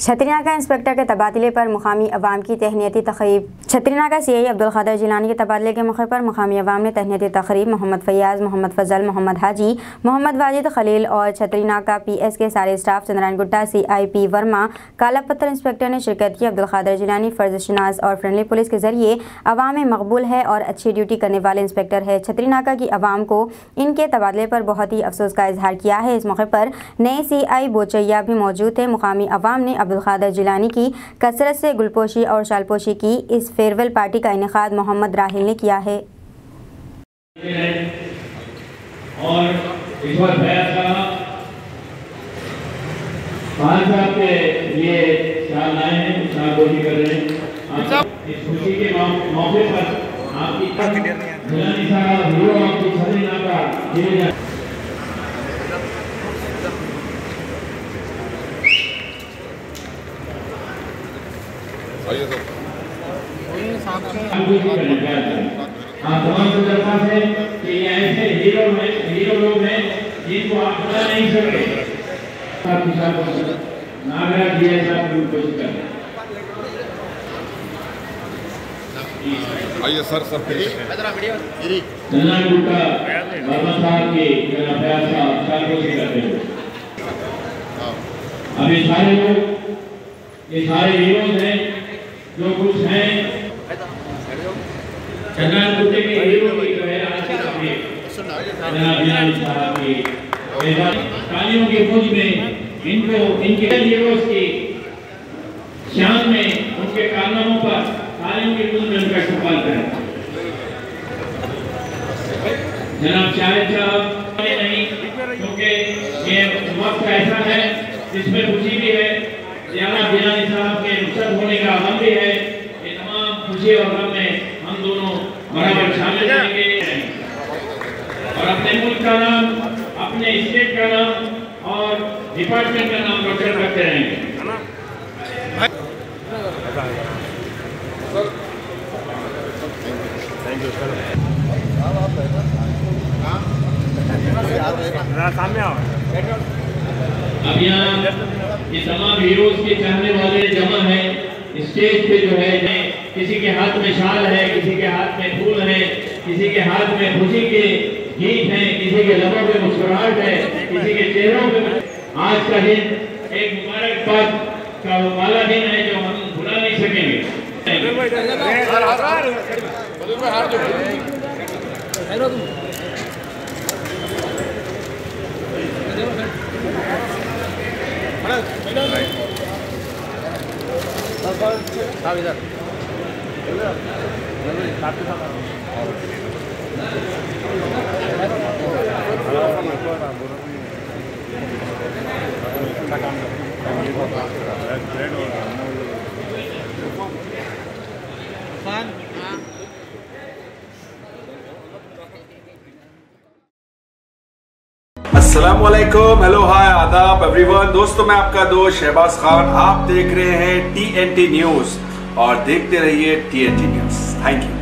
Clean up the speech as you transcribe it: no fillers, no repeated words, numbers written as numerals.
Chatrinaka inspector के तबादले पर मुकामी अवाम की तहनीती तकरीब। छतरीनाका CI अब्दुल क़ादिर जिलानी के तबादले के मौके पर मुकामी अवाम ने तहनीती तकरीब मोहम्मद फैयाज, मोहम्मद फजल, मोहम्मद हाजी, मोहम्मद वाजिद खलील और छतरीनाका PS के सारे स्टाफ, चंद्रायन गुट्टा, CIP वर्मा, काला पत्थर इंस्पेक्टर ने शिरकत की। अब्दुल क़ादिर जिलानी फ़र्ज शनास और फ्रेंडली पुलिस के जरिए अवाम में मकबूल है और अच्छी ड्यूटी करने वाले इंस्पेक्टर है। छतरीनाका की अवाम को इनके तबादले पर बहुत ही अफसोस का इजहार किया है। इस मौके पर नए CI बोचैया भी मौजूद थे। मुकामी अवाम ने अब्दुल क़ादिर जिलानी की कसरत से गुलपोशी और शालपोशी की। इस फेयरवेल पार्टी का इनेकाद मोहम्मद राहिल ने किया है। और इस बार साहब के लिए शाल लाए हैं, शालपोशी कर रहे हैं। इस खुशी के मौके पर आपकी जिलानी साहब हीरो आपकी छतरीनाका तमाम को दरख्वास्त है कि ये ऐसे हीरो लोग हैं जिनको आप बुला नहीं सकते। नागराज जी ऐसा कोशिश कर रहे हैं। आइए सर चंद्रायन गुट्टा वर्मा साहब के प्रयास का कोशिश करते हैं। अब ये सारे लोग, ये सारे हीरोज हैं जो कुछ हैं। चंद्रायन गुट्टे के हीरो की जो है आज की तकरीब जनाब जिलानी साहब की तालियों की फौज में इनको इनके हीरोज की शान में उनके कारनामों पर तालियों की फौज में उनका इस्तेमाल करें। जनाब शाहिद साहब नहीं, क्योंकि ये वक्त ऐसा है जिसमें खुशी भी है, जनाब जिलानी साहब के रुखसत होने का गम भी है। ये तमाम खुशी और गम में हम दोनों बराबर शामिल रहेंगे और अपने मुल्क का नाम, अपने स्टेट का नाम और डिपार्टमेंट का नाम रोशन करते रहेंगे। अब यहाँ ये तमाम हीरोज के चाहने वाले जमा है स्टेज पे जो है, किसी के हाथ में शाल है, किसी के हाथ में फूल है, किसी के हाथ में खुशी के गीत हैं, किसी के लबों पे मुस्कुराहट है, किसी के चेहरों पे। आज का दिन एक मुबारकबाद का वाला दिन है जो हम भुला नहीं सकेंगे। अस्सलामुअलैकुम, हेलो, हाय, आदाब एवरीवन। दोस्तों, मैं आपका दोस्त शहबाज खान। आप देख रहे हैं TNT न्यूज और देखते रहिए TNT न्यूज। Thank you.